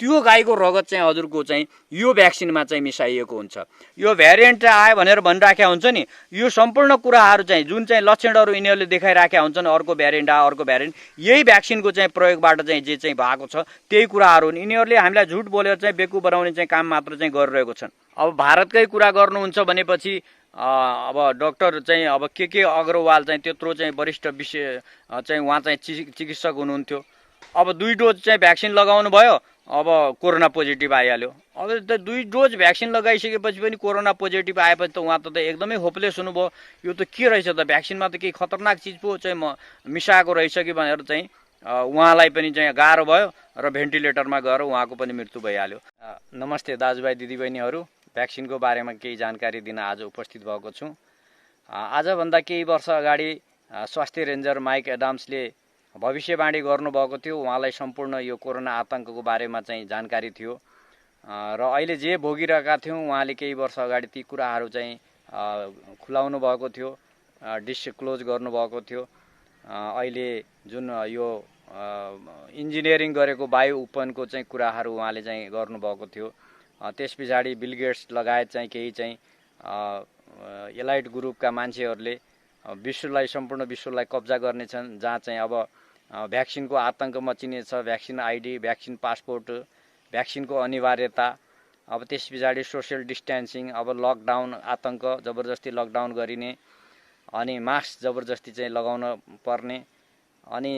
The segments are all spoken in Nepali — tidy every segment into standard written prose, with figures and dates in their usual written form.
त्यो गाईको रगत चाहिँ हजुरको चाहिँ यो भ्याक्सिनमा चाहिँ मिसाइएको हुन्छ। यो भ्यारिएन्ट आयो भनेर भनिराखेका हुन्छ नि, यो सम्पूर्ण कुराहरू चाहिँ जुन चाहिँ लक्षणहरू यिनीहरूले देखाइराखेका हुन्छन्, अर्को भ्यारिएन्ट आयो अर्को भ्यारिएन्ट, यही भ्याक्सिनको चाहिँ प्रयोगबाट चाहिँ जे चाहिँ भएको छ त्यही कुराहरू हुन्। यिनीहरूले हामीलाई झुट बोलेर चाहिँ बेकु बनाउने चाहिँ काम मात्र चाहिँ गरिरहेको छन्। अब भारतकै कुरा गर्नुहुन्छ भनेपछि अब डाक्टर चाहिँ अब के अग्रवाल चाहिँ त्यत्रो चाहिँ वरिष्ठ विषय चाहिँ उहाँ चाहिँ चिकित्सक हुनुहुन्थ्यो। अब 2 डोज चाहिँ भ्याक्सिन लगाउनु भयो, अब कोरोना पोजिटिभ आइहाल्यो। अब त 2 डोज भ्याक्सिन लगाइसकेपछि पनि कोरोना पोजिटिभ आएपछि त उहाँ त एकदमै होपलेस हुनुभयो। यो त के रहेछ त, भ्याक्सिनमा त केही खतरनाक चिज पो चाहिँ मिसाएको रहेछ कि भनेर चाहिँ उहाँलाई पनि चाहिँ गाह्रो भयो र भेन्टिलेटरमा गएर उहाँको पनि मृत्यु भइहाल्यो। नमस्ते दाजुभाइ दिदीबहिनीहरू, भ्याक्सिनको बारेमा केही जानकारी दिन आज उपस्थित भएको छु। आजभन्दा केही वर्ष अगाडि स्वास्थ्य रेन्जर माइक एडम्सले भविष्यवाणी गर्नुभएको थियो। उहाँलाई सम्पूर्ण यो कोरोना आतङ्कको बारेमा चाहिँ जानकारी थियो र अहिले जे भोगिरहेका थियौँ उहाँले केही वर्ष अगाडि ती कुराहरू चाहिँ खुलाउनु भएको थियो, डिस्क्लोज गर्नुभएको थियो। अहिले जुन यो इन्जिनियरिङ गरेको वायु उपनको चाहिँ कुराहरू उहाँले चाहिँ गर्नुभएको थियो। त्यस पछाडि बिल गेट्स लगायत चाहिँ केही चाहिँ एलाइट ग्रुपका मान्छेहरूले विश्वलाई सम्पूर्ण विश्वलाई कब्जा गर्नेछन्, जहाँ चाहिँ अब भ्याक्सिनको आतङ्क मचिनेछ, भ्याक्सिन आइडी, भ्याक्सिन पासपोर्ट, भ्याक्सिनको अनिवार्यता, अब त्यस पछाडि सोसियल डिस्टेन्सिङ, अब लकडाउन आतङ्क, जबरजस्ती लकडाउन गरिने, अनि मास्क जबरजस्ती चाहिँ लगाउन पर्ने, अनि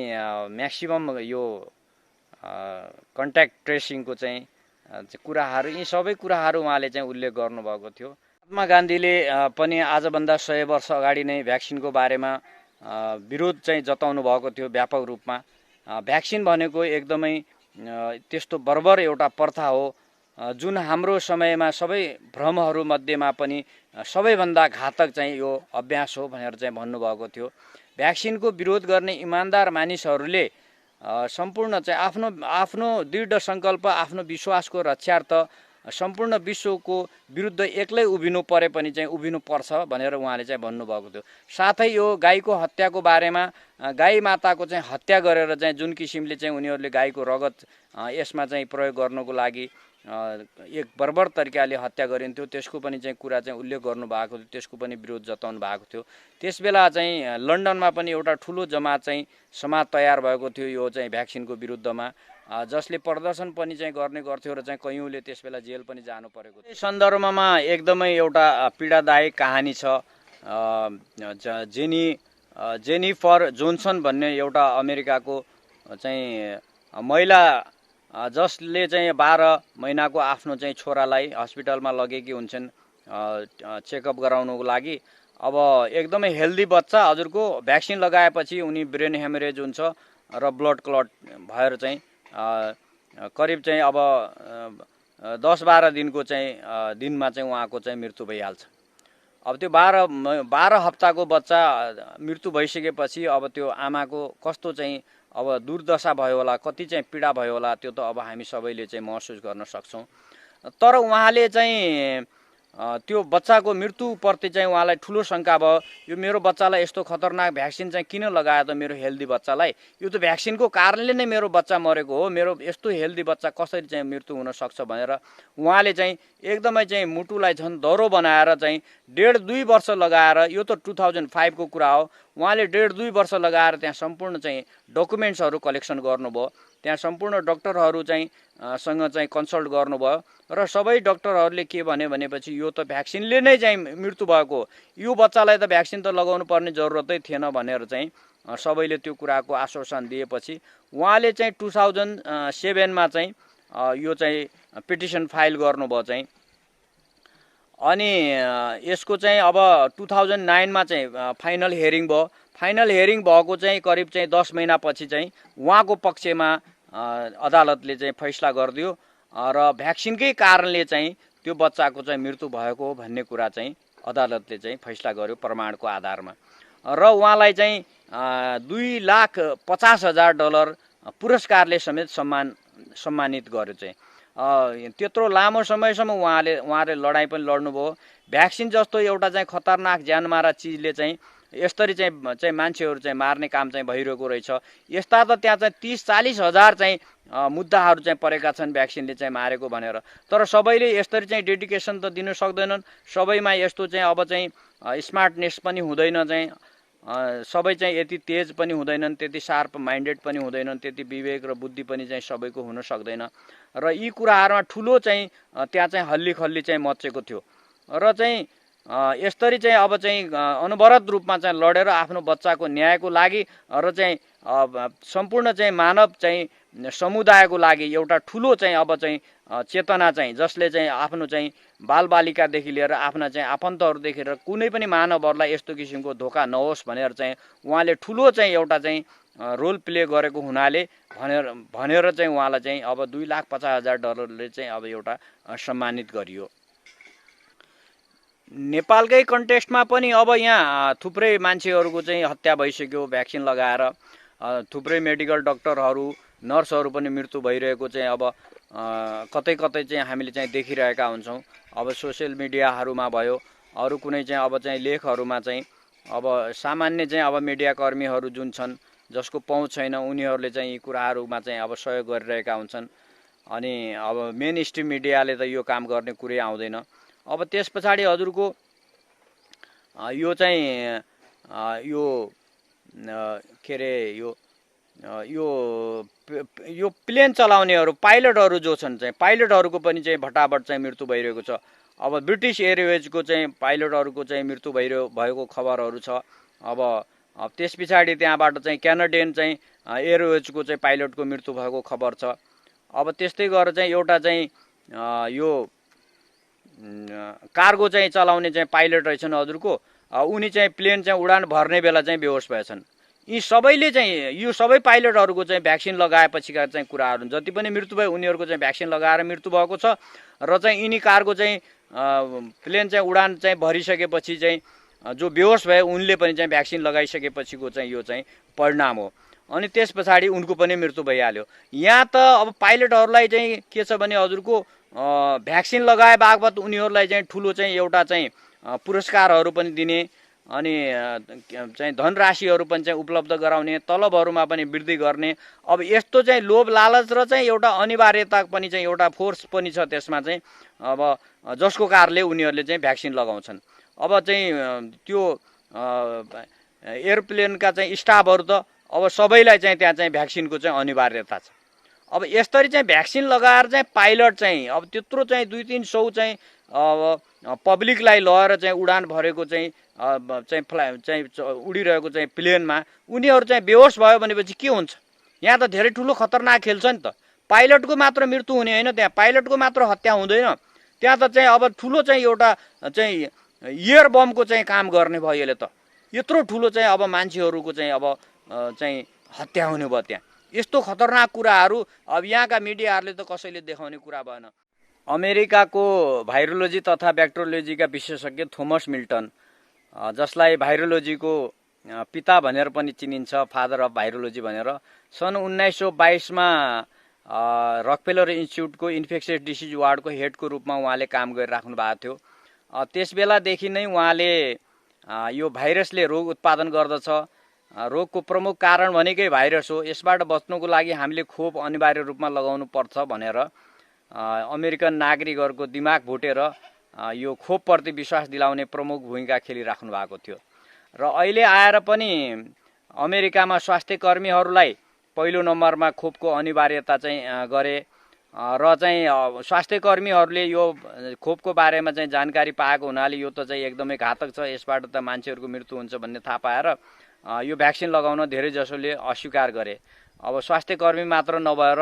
म्याक्सिमम यो कन्ट्याक्ट ट्रेसिङको चाहिँ कुराहरू, यी सबै कुराहरू उहाँले चाहिँ उल्लेख गर्नुभएको थियो। महात्मा गान्धीले पनि आजभन्दा 100 वर्ष अगाडि नै भ्याक्सिनको बारेमा विरोध चाहिँ जताउनु भएको थियो व्यापक रूपमा। भ्याक्सिन भनेको एकदमै त्यस्तो बर्बर एउटा प्रथा हो जुन हाम्रो समयमा सबै भ्रमहरू मध्येमा पनि सबैभन्दा घातक चाहिँ यो अभ्यास हो भनेर चाहिँ भन्नुभएको थियो। भ्याक्सिनको विरोध गर्ने इमान्दार मानिसहरूले सम्पूर्ण चाहिँ आफ्नो दृढ सङ्कल्प, आफ्नो विश्वासको रक्षार्थ सम्पूर्ण विश्वको विरुद्ध एक्लै उभिनु परे पनि चाहिँ उभिनु पर्छ भनेर उहाँले चाहिँ भन्नुभएको थियो। साथै यो गाईको हत्याको बारेमा, गाई माताको चाहिँ हत्या गरेर चाहिँ जुन किसिमले चाहिँ उनीहरूले गाईको रगत यसमा चाहिँ प्रयोग गर्नको लागि एक बर्बर तरिकाले हत्या गरिन्थ्यो, त्यसको पनि चाहिँ कुरा चाहिँ उल्लेख गर्नुभएको थियो, त्यसको पनि विरोध जताउनु भएको थियो। त्यसबेला चाहिँ लन्डनमा पनि एउटा ठुलो जमात चाहिँ समाज तयार भएको थियो यो चाहिँ भ्याक्सिनको विरुद्धमा, जसले प्रदर्शन पनि चाहिँ गर्ने गर्थ्यो र चाहिँ कयौँले त्यसबेला जेल पनि जानु परेको थियो। सन्दर्भमा एकदमै एउटा पीडादायक कहानी छ। जेनिफर जोन्सन भन्ने एउटा अमेरिकाको चाहिँ महिला जसले चाहिँ 12 महिनाको आफ्नो चाहिँ छोरालाई हस्पिटलमा लगेकी हुन्छन् चेकअप गराउनको लागि। अब एकदमै हेल्दी बच्चा हजुरको भ्याक्सिन लगाएपछि उनी ब्रेन हेमरेज हुन्छ र ब्लड क्लट भएर चाहिँ करिब चाहिँ अब 10-12 दिनको चाहिँ दिनमा चाहिँ उहाँको चाहिँ मृत्यु भइहाल्छ। अब त्यो 12 हप्ताको बच्चा मृत्यु भइसकेपछि अब त्यो आमाको कस्तो चाहिँ अब दुर्दशा भयो होला, कति चाहिँ पीडा भयो होला, त्यो त अब हामी सबैले चाहिँ महसुस गर्न सक्छौँ। तर उहाँले चाहिँ त्यो बच्चाको मृत्युप्रति चाहिँ उहाँलाई ठुलो शङ्का भयो। यो मेरो बच्चालाई यस्तो खतरनाक भ्याक्सिन चाहिँ किन लगायो त मेरो हेल्दी बच्चालाई, यो त भ्याक्सिनको कारणले नै मेरो बच्चा मरेको हो, मेरो यस्तो हेल्दी बच्चा कसरी चाहिँ मृत्यु हुन सक्छ भनेर उहाँले चाहिँ एकदमै चाहिँ मुटुलाई झन् दह्रो बनाएर चाहिँ 1.5-2 वर्ष लगाएर, यो त 2005 को कुरा हो, उहाँले 1.5-2 वर्ष लगाएर त्यहाँ सम्पूर्ण चाहिँ डकुमेन्ट्सहरू कलेक्सन गर्नुभयो। त्यहाँ सम्पूर्ण डक्टरहरू चाहिँ सँग चाहिँ कन्सल्ट गर्नुभयो र सबै डक्टरहरूले के भनेपछि यो त भ्याक्सिनले नै चाहिँ मृत्यु भएको, यो बच्चालाई त भ्याक्सिन त लगाउनु पर्ने जरुरतै थिएन भनेर चाहिँ सबैले त्यो कुराको आश्वासन दिएपछि उहाँले चाहिँ 2007 मा चाहिँ यो चाहिँ पिटिसन फाइल गर्नुभयो चाहिँ। अनि यसको चाहिँ अब 2009 मा चाहिँ फाइनल हियरिङ भयो। फाइनल हियरिङ भएको चाहिँ करिब चाहिँ 10 महिनापछि चाहिँ उहाँको पक्षमा अदालतले चाहिँ फैसला गरिदियो र भ्याक्सिनकै कारणले चाहिँ त्यो बच्चाको चाहिँ मृत्यु भएको हो भन्ने कुरा चाहिँ अदालतले चाहिँ फैसला गर्यो प्रमाणको आधारमा। र उहाँलाई चाहिँ $2,50,000 पुरस्कारले समेत सम्मानित गर्यो चाहिँ। त्यत्रो लामो समयसम्म उहाँले लडाइँ पनि लड्नुभयो। भ्याक्सिन जस्तो एउटा चाहिँ खतरनाक ज्यानमारा चिजले चाहिँ यसरी चाहिँ मान्छेहरू चाहिँ मार्ने काम चाहिँ भइरहेको रहेछ। यस्ता त त्यहाँ चाहिँ 30-40 हजार चाहिँ मुद्दाहरू चाहिँ परेका छन् भ्याक्सिनले चाहिँ मारेको भनेर। तर सबैले यसरी चाहिँ डेडिकेसन त दिन सक्दैनन्। सबैमा यस्तो चाहिँ अब चाहिँ स्मार्टनेस पनि हुँदैन, चाहिँ सबै चाहिँ यति तेज पनि हुँदैनन्, त्यति शार्प माइन्डेड पनि हुँदैनन्, त्यति विवेक र बुद्धि पनि चाहिँ सबैको हुन सक्दैन। र यी कुराहरूमा ठुलो चाहिँ त्यहाँ चाहिँ हल्ली खल्ली चाहिँ मचेको थियो। र चाहिँ यसरी चाहिँ अब चाहिँ अनवरत रूपमा चाहिँ लडेर आफ्नो बच्चाको न्यायको लागि र चाहिँ सम्पूर्ण चाहिँ मानव चाहिँ समुदायको लागि एउटा ठुलो चाहिँ अब चाहिँ चेतना चाहिँ जसले चाहिँ आफ्नो चाहिँ बालबालिकादेखि लिएर आफ्ना चाहिँ आफन्तहरूदेखि लिएर कुनै पनि मानवहरूलाई यस्तो किसिमको धोका नहोस् भनेर चाहिँ उहाँले ठुलो चाहिँ एउटा चाहिँ रोल प्ले गरेको हुनाले भनेर चाहिँ उहाँलाई चाहिँ अब $2,50,000 चाहिँ अब एउटा सम्मानित गरियो। नेपालकै कन्टेक्स्टमा पनि अब यहाँ थुप्रै मान्छेहरूको चाहिँ हत्या भइसक्यो भ्याक्सिन लगाएर। थुप्रै मेडिकल डक्टरहरू नर्सहरू पनि मृत्यु भइरहेको चाहिँ अब कतै कतै चाहिँ हामीले चाहिँ देखिरहेका हुन्छौँ। अब सोसियल मिडियाहरूमा भयो, अरू कुनै चाहिँ अब चाहिँ लेखहरूमा चाहिँ अब सामान्य चाहिँ अब मिडियाकर्मीहरू जुन छन् जसको पहुँच छैन उनीहरूले चाहिँ यी कुराहरूमा चाहिँ अब सहयोग गरिरहेका हुन्छन्। अनि अब मेन स्ट्रिम मिडियाले त यो काम गर्ने कुरै आउँदैन। अब त्यस पछाडि हजुरको यो चाहिँ यो के अरे यो प्लेन चलाउनेहरू पाइलटहरू जो छन् चाहिँ पाइलटहरूको पनि चाहिँ भटाभट चाहिँ मृत्यु भइरहेको छ। अब ब्रिटिस एयरवेजको चाहिँ पाइलटहरूको चाहिँ मृत्यु भएको खबरहरू छ। अब त्यस पछाडि त्यहाँबाट चाहिँ क्यानाडियन चाहिँ एयरवेजको चाहिँ पाइलटको मृत्यु भएको खबर छ। अब त्यस्तै गरेर चाहिँ एउटा चाहिँ यो कार्गो चाहिँ चलाउने चाहिँ पाइलट रहेछन् हजुरको, उनी चाहिँ प्लेन चाहिँ उडान भर्ने बेला चाहिँ बेहोस भएछन्। यी सबैले चाहिँ यो सबै पाइलटहरूको चाहिँ भ्याक्सिन लगाएपछिका चाहिँ कुराहरू जति पनि मृत्यु भयो उनीहरूको चाहिँ भ्याक्सिन लगाएर मृत्यु भएको छ। र चाहिँ यिनी कार्गो चाहिँ प्लेन चाहिँ उडान चाहिँ भरिसकेपछि चाहिँ जो बेहोस भए उनले पनि चाहिँ भ्याक्सिन लगाइसकेपछिको चाहिँ यो चाहिँ परिणाम हो। अनि त्यस पछाडि उनको पनि मृत्यु भइहाल्यो। यहाँ त अब पाइलटहरूलाई चाहिँ के छ भने हजुरको भ्याक्सिन लगाए बापत उनीहरूलाई चाहिँ ठुलो चाहिँ एउटा चाहिँ पुरस्कारहरू पनि दिने, अनि चाहिँ धनराशिहरू पनि चाहिँ उपलब्ध गराउने, तलबहरूमा पनि वृद्धि गर्ने। अब यस्तो चाहिँ लोभ लालच र चाहिँ एउटा अनिवार्यता पनि चाहिँ एउटा फोर्स पनि छ त्यसमा चाहिँ, अब जसको कारणले उनीहरूले चाहिँ भ्याक्सिन लगाउँछन्। अब चाहिँ त्यो एयरप्लेनका चाहिँ स्टाफहरू त अब सबैलाई चाहिँ त्यहाँ चाहिँ भ्याक्सिनको चाहिँ अनिवार्यता छ। अब यसरी चाहिँ भ्याक्सिन लगाएर चाहिँ पाइलट चाहिँ अब त्यत्रो चाहिँ 200-300 चाहिँ पब्लिकलाई लगेर चाहिँ उडान भरेको चाहिँ उडिरहेको चाहिँ प्लेनमा उनीहरू चाहिँ बेहोस भयो भनेपछि के हुन्छ? यहाँ त धेरै ठुलो खतरनाक खेल छ नि त। पाइलटको मात्र मृत्यु हुने होइन, त्यहाँ पाइलटको मात्र हत्या हुँदैन, त्यहाँ त चाहिँ अब ठुलो चाहिँ एउटा चाहिँ एयर बमको चाहिँ काम गर्ने भयो। यसले त यत्रो ठुलो चाहिँ अब मान्छेहरूको चाहिँ अब चाहिँ हत्या हुने भयो। त्यहाँ यस्तो खतरनाक कुराहरू अब यहाँका मिडियाहरूले त कसैले देखाउने कुरा भएन। अमेरिकाको भाइरोलोजी तथा ब्याक्टेरियोलोजीका विशेषज्ञ थोमस मिल्टन, जसलाई भाइरोलोजीको पिता भनेर पनि चिनिन्छ, फादर अफ भाइरोलोजी भनेर, सन् 1922मा रकफेलर इन्स्टिच्युटको इन्फेक्सियस डिसिज वार्डको हेडको रूपमा उहाँले काम गरिराख्नु भएको थियो। त्यस बेलादेखि नै उहाँले यो भाइरसले रोग उत्पादन गर्दछ, रोगको प्रमुख कारण भनेकै भाइरस हो, यसबाट बच्नको लागि हामीले खोप अनिवार्य रूपमा लगाउनु पर्छ भनेर अमेरिकन नागरिकहरूको दिमाग भुटेर यो खोपप्रति विश्वास दिलाउने प्रमुख भूमिका खेलिराख्नु भएको थियो। र अहिले आएर पनि अमेरिकामा स्वास्थ्य कर्मीहरूलाई पहिलो नम्बरमा खोपको अनिवार्यता चाहिँ गरे र चाहिँ स्वास्थ्य कर्मीहरूले यो खोपको बारेमा चाहिँ जानकारी पाएको हुनाले यो त चाहिँ एकदमै घातक छ, यसबाट त मान्छेहरूको मृत्यु हुन्छ भन्ने थाहा पाएर यो भ्याक्सिन लगाउन धेरै जसोले अस्वीकार गरे। अब स्वास्थ्य कर्मी मात्र नभएर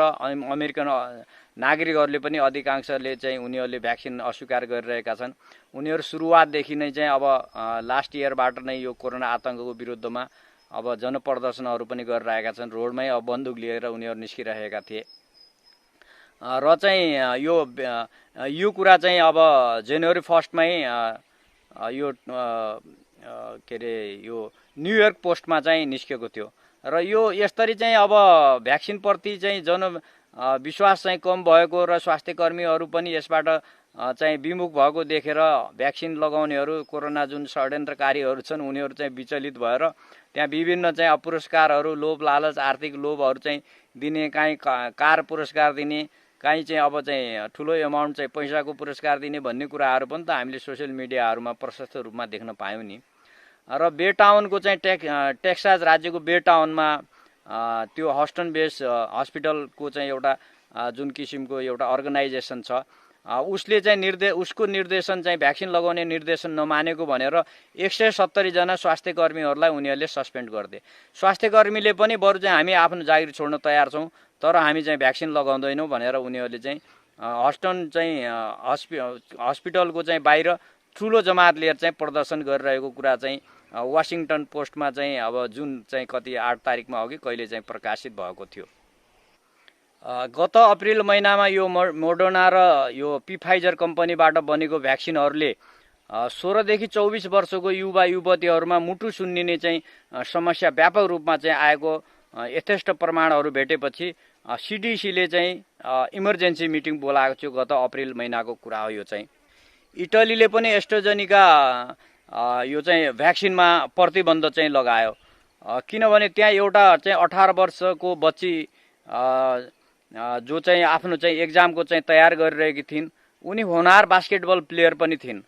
अमेरिकन नागरिकहरूले पनि अधिकांशले चाहिँ उनीहरूले भ्याक्सिन अस्वीकार गरिरहेका छन्। उनीहरू सुरुवातदेखि नै चाहिँ अब लास्ट इयरबाट नै यो कोरोना आतङ्कको विरुद्धमा अब जनप्रदर्शनहरू पनि गरिरहेका छन्। रोडमै अब बन्दुक लिएर उनीहरू निस्किरहेका थिए। र चाहिँ यो कुरा चाहिँ अब जनवरी 1मै यो के अरे यो न्युयोर्क पोस्टमा चाहिँ निस्केको थियो। र यो यसरी चाहिँ अब भ्याक्सिनप्रति चाहिँ विश्वास चाहिँ कम भएको र स्वास्थ्य कर्मीहरू पनि यसबाट चाहिँ विमुख भएको देखेर भ्याक्सिन लगाउनेहरू कोरोना जुन षड्यन्त्रकारीहरू छन् उनीहरू चाहिँ विचलित भएर त्यहाँ विभिन्न चाहिँ पुरस्कारहरू लोभ लालच आर्थिक लोभहरू चाहिँ दिने, काहीँ कार पुरस्कार दिने, काहीँ चाहिँ अब चाहिँ ठुलो एमाउन्ट चाहिँ पैसाको पुरस्कार दिने भन्ने कुराहरू पनि त हामीले सोसियल मिडियाहरूमा प्रशस्त रूपमा देख्न पायौँ नि। र बे टाउनको चाहिँ टेक्सास राज्यको बे टाउनमा त्यो हस्टन बेस हस्पिटलको चाहिँ एउटा जुन किसिमको एउटा अर्गनाइजेसन छ उसले चाहिँ उसको निर्देशन चाहिँ भ्याक्सिन लगाउने निर्देशन नमानेको भनेर 170 जना स्वास्थ्य कर्मीहरूलाई उनीहरूले सस्पेन्ड गरिदिए। स्वास्थ्य कर्मीले पनि बरु चाहिँ हामी आफ्नो जागिर छोड्न तयार छौँ तर हामी चाहिँ भ्याक्सिन लगाउँदैनौँ भनेर उनीहरूले चाहिँ हस्टन चाहिँ हस्पिटलको चाहिँ बाहिर ठुलो जमात लिएर चाहिँ प्रदर्शन गरिरहेको कुरा चाहिँ वाशिङटन पोस्टमा चाहिँ अब जुन चाहिँ कति 8 तारिकमा हो कि कहिले चाहिँ प्रकाशित भएको थियो। गत अप्रिल महिनामा यो मोडर्ना र यो फाइजर कम्पनीबाट बनेको भ्याक्सिनहरूले 16 देखि 24 वर्षको युवा युवतीहरूमा मुटु सुन्निने चाहिँ समस्या व्यापक रूपमा चाहिँ आएको यथेष्ट प्रमाणहरू भेटेपछि सिडिसीले चाहिँ इमर्जेन्सी मिटिङ बोलाएको थियो। गत अप्रिल महिनाको कुरा हो यो चाहिँ। इटलीले पनि एस्ट्राजेनेका यो चाहिँ भ्याक्सिनमा प्रतिबन्ध चाहिँ लगायो किनभने त्यहाँ एउटा चाहिँ 18 वर्षको बच्ची जो चाहिँ आफ्नो चाहिँ एक्जामको चाहिँ तयार गरिरहेकी थिइन्, उनी होनहार बास्केटबल प्लेयर पनि थिइन्।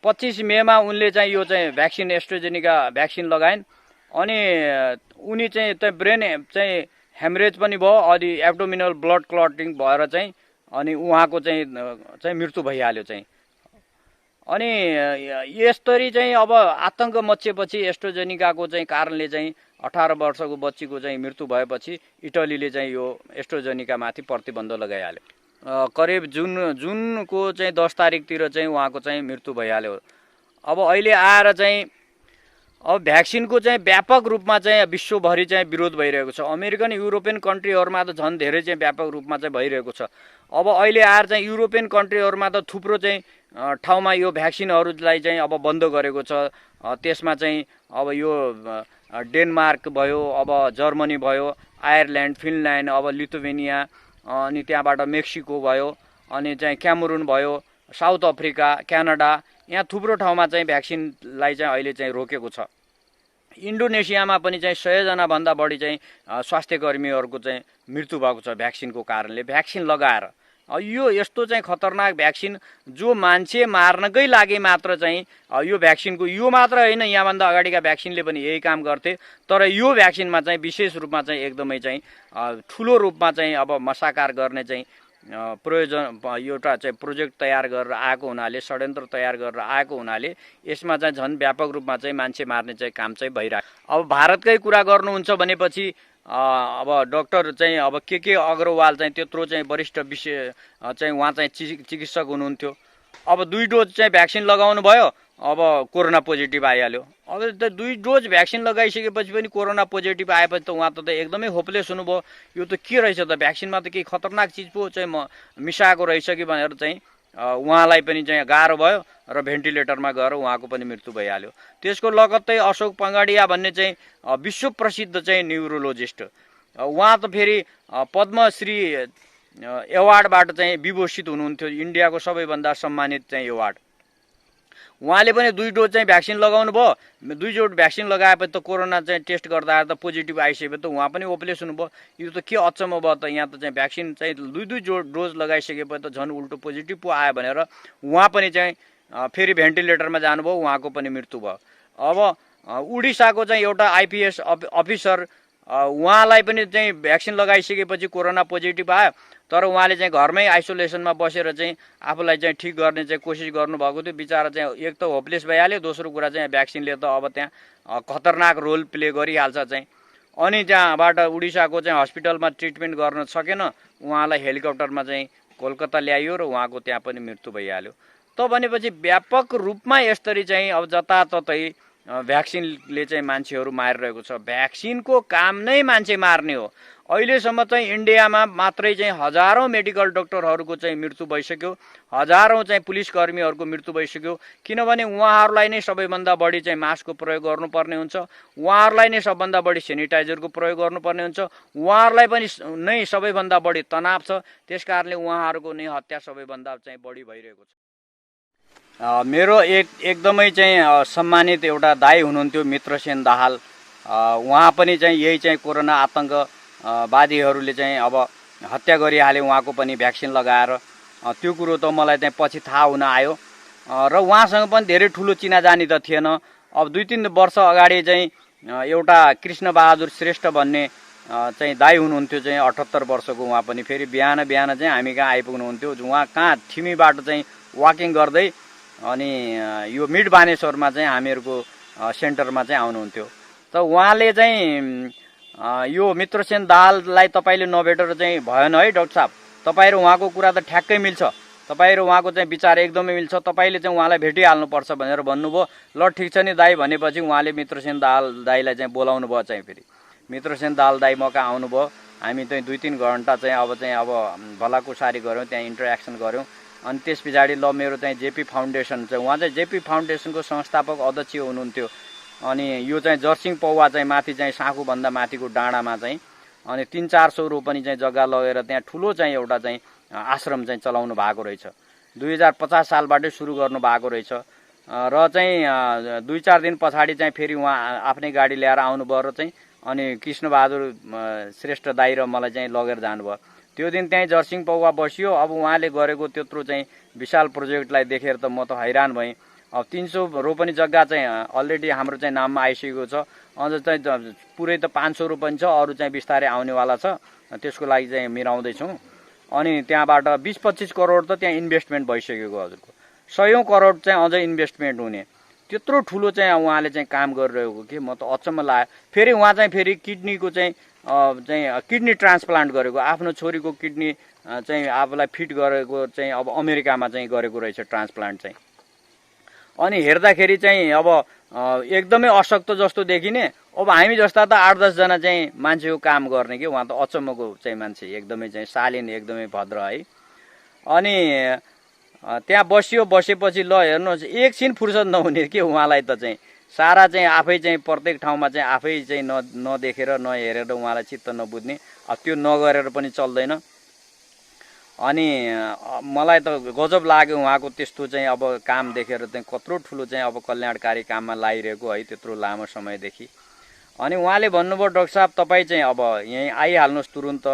25 मेमा उनले चाहिँ यो चाहिँ भ्याक्सिन एस्ट्राजेनेका भ्याक्सिन लगाइन् अनि उनी चाहिँ ब्रेन चाहिँ हेमरेज पनि भयो अनि एब्डोमिनल ब्लड क्लटिङ भएर चाहिँ अनि उहाँको चाहिँ मृत्यु भइहाल्यो चाहिँ। अनि यसरी चाहिँ अब आतंक मच्चेपछि एस्ट्राजेनेकाको चाहिँ कारणले चाहिँ 18 वर्षको बच्चीको चाहिँ मृत्यु भएपछि इटलीले चाहिँ यो एस्ट्राजेनेकामाथि प्रतिबन्ध लगाइहाल्यो। करिब जुनको चाहिँ 10 तारिकतिर चाहिँ उहाँको चाहिँ मृत्यु भइहाल्यो। अब अहिले आएर चाहिँ अब भ्याक्सिनको चाहिँ व्यापक रूपमा चाहिँ विश्वभरि चाहिँ विरोध भइरहेको छ। अमेरिकन युरोपियन कन्ट्रीहरूमा त झन् धेरै चाहिँ व्यापक रूपमा चाहिँ भइरहेको छ। अब अहिले आएर चाहिँ युरोपियन कन्ट्रीहरूमा त थुप्रो चाहिँ ठाउँमा यो भ्याक्सिनहरूलाई चाहिँ अब बन्द गरेको छ। त्यसमा चाहिँ अब यो डेनमार्क भयो, अब जर्मनी भयो, आयरल्यान्ड, फिनल्यान्ड, अब लिथुवेनिया, अनि त्यहाँबाट मेक्सिको भयो, अनि चाहिँ क्यामरुन भयो, साउथ अफ्रिका, क्यानाडा, यहाँ थुप्रो ठाउँमा चाहिँ भ्याक्सिनलाई चाहिँ अहिले चाहिँ रोकेको छ। इन्डोनेसियामा पनि चाहिँ 100 जना भन्दा बढी चाहिँ स्वास्थ्य कर्मीहरूको चाहिँ मृत्यु भएको छ भ्याक्सिनको कारणले, भ्याक्सिन लगाएर। यो यस्तो चाहिँ खतरनाक भ्याक्सिन जो मान्छे मार्नकै लागि मात्र चाहिँ यो भ्याक्सिनको यो मात्र होइन, यहाँभन्दा अगाडिका भ्याक्सिनले पनि यही काम गर्थे तर यो भ्याक्सिनमा चाहिँ विशेष रूपमा चाहिँ एकदमै चाहिँ ठुलो रूपमा चाहिँ अब मसाकार गर्ने चाहिँ प्रयोजन एउटा चाहिँ प्रोजेक्ट तयार गरेर आएको हुनाले, षड्यन्त्र तयार गरेर आएको हुनाले यसमा चाहिँ झन् व्यापक रूपमा चाहिँ मान्छे मार्ने चाहिँ काम चाहिँ भइरहेको। अब भारतकै कुरा गर्नुहुन्छ भनेपछि अब डाक्टर चाहिँ अब के अग्रवाल चाहिँ त्यत्रो चाहिँ वरिष्ठ विषय चाहिँ उहाँ चाहिँ चिकित्सक हुनुहुन्थ्यो। अब 2 डोज चाहिँ भ्याक्सिन लगाउनु भयो, अब कोरोना पोजिटिभ आइहाल्यो। अब त 2 डोज भ्याक्सिन लगाइसकेपछि पनि कोरोना पोजिटिभ आएपछि त उहाँ त एकदमै होपलेस हुनुभयो। यो त के रहेछ त, भ्याक्सिनमा त केही खतरनाक चिज पो चाहिँ मिसाएको रहेछ कि भनेर चाहिँ उहाँलाई पनि चाहिँ गाह्रो भयो र भेन्टिलेटरमा गएर उहाँको पनि मृत्यु भइहाल्यो। त्यसको लगत्तै अशोक पङ्गाडिया भन्ने चाहिँ विश्व प्रसिद्ध चाहिँ न्युरोलोजिस्ट, उहाँ त फेरि पद्मश्री एवार्डबाट चाहिँ विभूषित हुनुहुन्थ्यो, इन्डियाको सबैभन्दा सम्मानित चाहिँ एवार्ड। उहाँले पनि 2 डोज चाहिँ भ्याक्सिन लगाउनु भयो। 2 डोज भ्याक्सिन लगाएपछि त कोरोना चाहिँ टेस्ट गर्दा त पोजिटिभ आइसकेपछि त उहाँ पनि होपलेस हुनुभयो। यो त के अचम्म भयो त, यहाँ त चाहिँ भ्याक्सिन चाहिँ 2 डोज लगाइसकेपछि त झन् उल्टो पोजिटिभ पो आयो भनेर उहाँ पनि चाहिँ फेरि भेन्टिलेटरमा जानुभयो, उहाँको पनि मृत्यु भयो। अब उडिसाको चाहिँ एउटा आइपिएस अफिसर उहाँलाई पनि चाहिँ भ्याक्सिन लगाइसकेपछि कोरोना पोजिटिभ आयो तर उहाँले चाहिँ घरमै आइसोलेसनमा बसेर चाहिँ आफूलाई चाहिँ ठिक गर्ने चाहिँ कोसिस गर्नुभएको थियो। बिचरा चाहिँ एक त होपलेस भइहाल्यो, दोस्रो कुरा चाहिँ भ्याक्सिनले त अब त्यहाँ खतरनाक रोल प्ले गरिहाल्छ चाहिँ। अनि त्यहाँबाट उडिसाको चाहिँ हस्पिटलमा ट्रिटमेन्ट गर्न सकेन, उहाँलाई हेलिकप्टरमा चाहिँ कोलकाता ल्याइयो र उहाँको त्यहाँ पनि मृत्यु भइहाल्यो। त भनेपछि व्यापक रूपमा यसरी चाहिँ अब जताततै भ्याक्सिनले चाहिँ मान्छेहरू मारिरहेको छ। भ्याक्सिनको काम नै मान्छे मार्ने हो। अहिलेसम्म चाहिँ इन्डियामा मात्रै चाहिँ हजारौँ मेडिकल डक्टरहरूको चाहिँ मृत्यु भइसक्यो, हजारौँ चाहिँ पुलिसकर्मीहरूको मृत्यु भइसक्यो। किनभने उहाँहरूलाई नै सबैभन्दा बढी चाहिँ मास्कको प्रयोग गर्नुपर्ने हुन्छ, उहाँहरूलाई नै सबभन्दा बढी सेनिटाइजरको प्रयोग गर्नुपर्ने हुन्छ, उहाँहरूलाई पनि नै सबैभन्दा बढी तनाव छ। त्यस कारणले उहाँहरूको नै हत्या सबैभन्दा चाहिँ बढी भइरहेको छ। मेरो एकदमै चाहिँ सम्मानित एउटा दाइ हुनुहुन्थ्यो मित्रसेन दाहाल। उहाँ पनि चाहिँ यही चाहिँ कोरोना आतङ्कवादीहरूले चाहिँ अब हत्या गरिहाले उहाँको पनि भ्याक्सिन लगाएर। त्यो कुरो त मलाई चाहिँ पछि थाहा हुन आयो र उहाँसँग पनि धेरै ठुलो चिनाजानी त थिएन। अब 2-3 वर्ष अगाडि चाहिँ एउटा कृष्णबहादुर श्रेष्ठ भन्ने चाहिँ दाइ हुनुहुन्थ्यो, चाहिँ 78 वर्षको। उहाँ पनि फेरि बिहान चाहिँ हामी कहाँ आइपुग्नुहुन्थ्यो। उहाँ कहाँ थिमीबाट चाहिँ वाकिङ गर्दै अनि यो मिड बानेश्वरमा चाहिँ हामीहरूको सेन्टरमा चाहिँ आउनुहुन्थ्यो। त उहाँले चाहिँ यो मित्रसेन दाहाललाई तपाईँले नभेटेर चाहिँ भएन है डाक्टर साहब, तपाईँ र उहाँको कुरा त ठ्याक्कै मिल्छ, तपाईँ र उहाँको चाहिँ विचार एकदमै मिल्छ, तपाईँले चाहिँ उहाँलाई भेटिहाल्नुपर्छ भनेर भन्नुभयो। ल ठिक छ नि दाइ भनेपछि उहाँले मित्रसेन दाहाल दाइलाई चाहिँ बोलाउनु भयो। चाहिँ फेरि मित्रसेन दाहाल दाइ मका आउनुभयो। हामी चाहिँ 2-3 घन्टा चाहिँ अब भलाकुसारी गऱ्यौँ, त्यहाँ इन्टरेक्सन गऱ्यौँ। अनि त्यस पछाडि ल मेरो चाहिँ जेपी फाउन्डेसन चाहिँ, उहाँ चाहिँ जेपी फाउन्डेसनको संस्थापक अध्यक्ष हुनुहुन्थ्यो। अनि यो चाहिँ जर्सिङ पौवा चाहिँ माथि चाहिँ साँखुभन्दा माथिको डाँडामा चाहिँ अनि 300-400 रोपनी चाहिँ जग्गा लगेर त्यहाँ ठुलो चाहिँ एउटा चाहिँ आश्रम चाहिँ चलाउनु भएको रहेछ। 2050 सालबाटै सुरु गर्नु भएको रहेछ र चाहिँ 2-4 दिन पछाडि चाहिँ फेरि उहाँ आफ्नै गाडी ल्याएर आउनुभयो र चाहिँ अनि कृष्णबहादुर श्रेष्ठ दाइ र मलाई चाहिँ लगेर जानुभयो। त्यो दिन त्यहीँ जर्सिङ पौवा बसियो। अब उहाँले गरेको त्यत्रो चाहिँ विशाल प्रोजेक्टलाई देखेर त म त हैरान भएँ। अब 300 रोपनी जग्गा चाहिँ अलरेडी हाम्रो चाहिँ नाममा आइसकेको छ, अझ चाहिँ पुरै त 500 रोपनी छ, अरू चाहिँ बिस्तारै आउनेवाला छ। त्यसको लागि चाहिँ मिलाउँदैछौँ। अनि त्यहाँबाट 20-25 करोड त त्यहाँ इन्भेस्टमेन्ट भइसकेको हजुरको, 100 करोड चाहिँ अझै इन्भेस्टमेन्ट हुने। त्यत्रो ठुलो चाहिँ उहाँले चाहिँ काम गरिरहेको कि म त अचम्म लाग्यो। फेरि उहाँ चाहिँ फेरि किडनीको चाहिँ किडनी ट्रान्सप्लान्ट गरेको, आफ्नो छोरीको किडनी चाहिँ आफूलाई फिट गरेको चाहिँ अब अमेरिकामा चाहिँ गरेको रहेछ ट्रान्सप्लान्ट चाहिँ। अनि हेर्दाखेरि चाहिँ अब एकदमै अशक्त जस्तो देखिने। अब हामी जस्ता त 8-10 जना चाहिँ मान्छेको काम गर्ने कि, उहाँ त अचम्मको चाहिँ मान्छे, एकदमै चाहिँ शालीन, एकदमै भद्र है। अनि त्यहाँ बसेपछि ल हेर्नुहोस् एकछिन फुर्सद नहुने कि उहाँलाई त चाहिँ सारा चाहिँ आफै चाहिँ प्रत्येक ठाउँमा चाहिँ आफै चाहिँ नदेखेर नहेरेर उहाँलाई चित्त नबुझ्ने। अब त्यो नगरेर पनि चल्दैन। अनि मलाई त गजब लाग्यो उहाँको त्यस्तो चाहिँ अब काम देखेर चाहिँ कत्रो ठुलो चाहिँ अब कल्याणकारी काममा लागिरहेको है त्यत्रो लामो समयदेखि। अनि उहाँले भन्नुभयो डाक्टर साहब तपाईँ चाहिँ अब यहीँ आइहाल्नुहोस् तुरुन्त,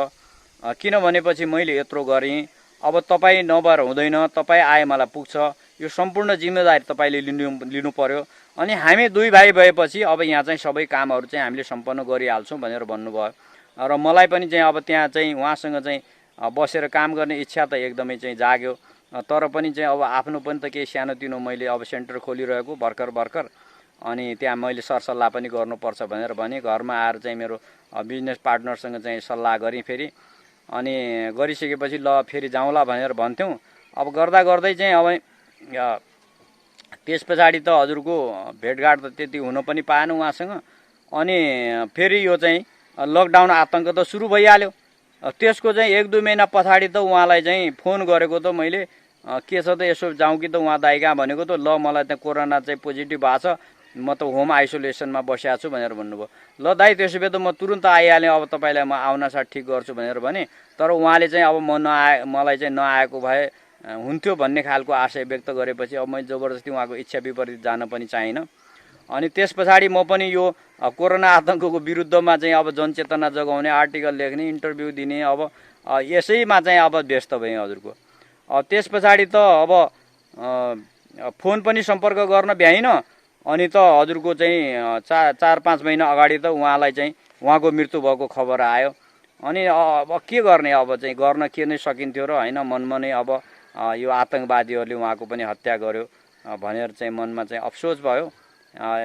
किनभनेपछि मैले यत्रो गरेँ, अब तपाईँ नभएर हुँदैन, तपाईँ आए मलाई पुग्छ, यो सम्पूर्ण जिम्मेदारी तपाईँले लिनु पर्यो। अनि हामी 2 भाइ भएपछि अब यहाँ चाहिँ सबै कामहरू चाहिँ हामीले सम्पन्न गरिहाल्छौँ भनेर भन्नुभयो। र मलाई पनि चाहिँ अब त्यहाँ चाहिँ उहाँसँग चाहिँ बसेर काम गर्ने इच्छा त एकदमै चाहिँ जाग्यो। तर पनि चाहिँ अब आफ्नो पनि त केही सानोतिनो मैले अब सेन्टर खोलिरहेको भर्खर, अनि त्यहाँ मैले सरसल्लाह पनि गर्नुपर्छ भनेर भने। घरमा आएर चाहिँ मेरो बिजनेस पार्टनरसँग चाहिँ सल्लाह गरेँ फेरि। अनि गरिसकेपछि ल फेरि जाउँला भनेर भन्थ्यौँ। अब गर्दै चाहिँ अब त्यस पछाडि त हजुरको भेटघाट त त्यति हुन पनि पाएन उहाँसँग। अनि फेरि यो चाहिँ लकडाउन आतङ्क त सुरु भइहाल्यो। त्यसको चाहिँ 1-2 महिना पछाडि त उहाँलाई चाहिँ फोन गरेको त मैले, के छ त यसो जाउँ कि त उहाँ दाइ कहाँ भनेको त ल मलाई त कोरोना चाहिँ पोजिटिभ भएको छ, म त होम आइसोलेसनमा बसेको छु भनेर भन्नुभयो। ल दाइ त्यसो भए त म तुरुन्त आइहालेँ, अब तपाईँलाई म आउनासाथ ठिक गर्छु भनेर भने। तर उहाँले चाहिँ अब मलाई चाहिँ नआएको भए हुन्थ्यो भन्ने खालको आशय व्यक्त गरेपछि अब मैले जबरजस्ती उहाँको इच्छा विपरीत जान पनि चाहिनँ। अनि त्यस पछाडि म पनि यो कोरोना आतङ्कको विरुद्धमा चाहिँ अब जनचेतना जगाउने, आर्टिकल लेख्ने, इन्टरभ्यू दिने, अब यसैमा चाहिँ अब व्यस्त भएँ हजुरको। त्यस पछाडि त अब फोन पनि सम्पर्क गर्न भ्याइनँ। अनि त हजुरको चाहिँ 4-5 महिना अगाडि त उहाँलाई चाहिँ उहाँको मृत्यु भएको खबर आयो। अनि अब के गर्ने, अब चाहिँ गर्न के नै सकिन्थ्यो र होइन। मनमा नै अब यो आतङ्कवादीहरूले उहाँको पनि हत्या गर्यो भनेर चाहिँ मनमा चाहिँ अफसोस भयो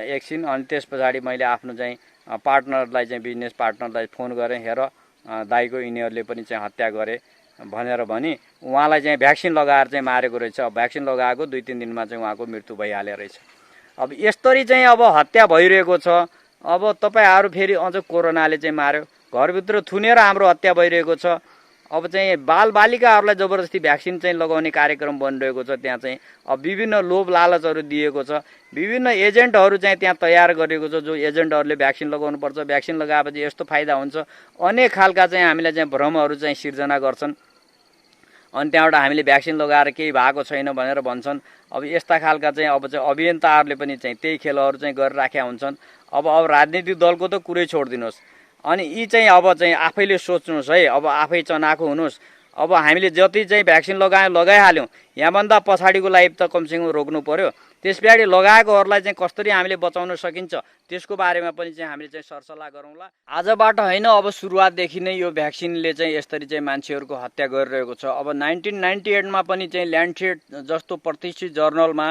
एकछिन। अनि त्यस पछाडि मैले आफ्नो चाहिँ पार्टनरलाई चाहिँ बिजनेस पार्टनरलाई फोन गरेँ, हेर दाइको यिनीहरूले पनि चाहिँ हत्या गरे भनेर भने। उहाँलाई चाहिँ भ्याक्सिन लगाएर चाहिँ मारेको रहेछ। भ्याक्सिन लगाएको 2-3 दिनमा चाहिँ उहाँको मृत्यु भइहाल्यो रहेछ। अब यसरी चाहिँ अब हत्या भइरहेको छ। अब तपाईँहरू फेरि अझ कोरोनाले चाहिँ मार्यो, घरभित्र थुनेर हाम्रो हत्या भइरहेको छ। अब चाहिँ बालबालिकाहरूलाई जबरजस्ती भ्याक्सिन चाहिँ लगाउने कार्यक्रम बनिरहेको छ। त्यहाँ चाहिँ अब विभिन्न लोभ लालचहरू दिएको छ, विभिन्न एजेन्टहरू चाहिँ त्यहाँ तयार गरिएको छ, जो एजेन्टहरूले भ्याक्सिन लगाउनुपर्छ, भ्याक्सिन लगाएपछि यस्तो फाइदा हुन्छ, अनेक खालका चाहिँ हामीलाई चाहिँ भ्रमहरू चाहिँ सिर्जना गर्छन्। अनि त्यहाँबाट हामीले भ्याक्सिन लगाएर केही भएको छैन भनेर भन्छन्। अब यस्ता खालका चाहिँ अब चाहिँ अभियन्ताहरूले पनि चाहिँ त्यही खेलहरू चाहिँ गरिराखेका हुन्छन्। अब राजनीतिक दलको त कुरै छोडिदिनुहोस्, अनि यी चाहिँ अब चाहिँ आफैले सोच्नुहोस् है, अब आफै चनाखो हुनुहोस्। अब हामीले जति चाहिँ भ्याक्सिन लगाइहाल्यौँ, यहाँभन्दा पछाडिको लाइफ त कमसेकम रोक्नु पर्यो। त्यस पछाडि लगाएकोहरूलाई चाहिँ कसरी हामीले बचाउन सकिन्छ त्यसको बारेमा पनि चाहिँ हामीले चाहिँ सरसल्लाह गरौँला। आजबाट होइन, अब सुरुवातदेखि नै यो भ्याक्सिनले चाहिँ यसरी चाहिँ मान्छेहरूको हत्या गरिरहेको छ। अब 1998मा पनि चाहिँ ल्यान्डसेट जस्तो प्रतिष्ठित जर्नलमा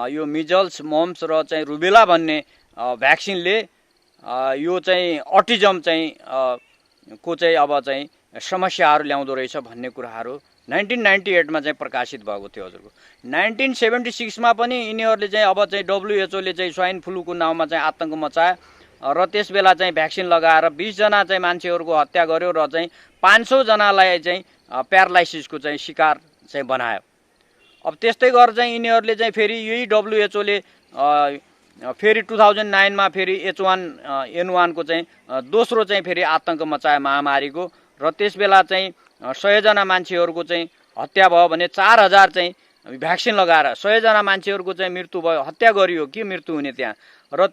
यो मिजल्स, मम्स र चाहिँ रुबेला भन्ने भ्याक्सिनले यो चाहिँ अटिजम चाहिँ को चाहिँ अब चाहिँ समस्याहरू ल्याउँदो रहेछ भन्ने कुराहरू 1998मा चाहिँ प्रकाशित भएको थियो हजुरको। 1976मा पनि यिनीहरूले चाहिँ अब चाहिँ WHO चाहिँ स्वाइन फ्लूको नाउँमा चाहिँ आतङ्क मचायो र त्यस बेला चाहिँ भ्याक्सिन लगाएर 20 जना चाहिँ मान्छेहरूको हत्या गर्यो र चाहिँ 500 जनालाई चाहिँ प्यारालाइसिसको चाहिँ शिकार चाहिँ बनायो। अब त्यस्तै गरेर चाहिँ यिनीहरूले चाहिँ फेरि यही WHO फेरि 2009मा फेरि H1N1 को चाहिँ दोस्रो चाहिँ फेरि आतङ्क मचायो महामारीको, र त्यस बेला चाहिँ 100 जना मान्छेहरूको चाहिँ हत्या भयो भने 4000 चाहिँ भ्याक्सिन लगाएर 100 जना मान्छेहरूको चाहिँ मृत्यु भयो, हत्या गरियो के मृत्यु हुने त्यहाँ, र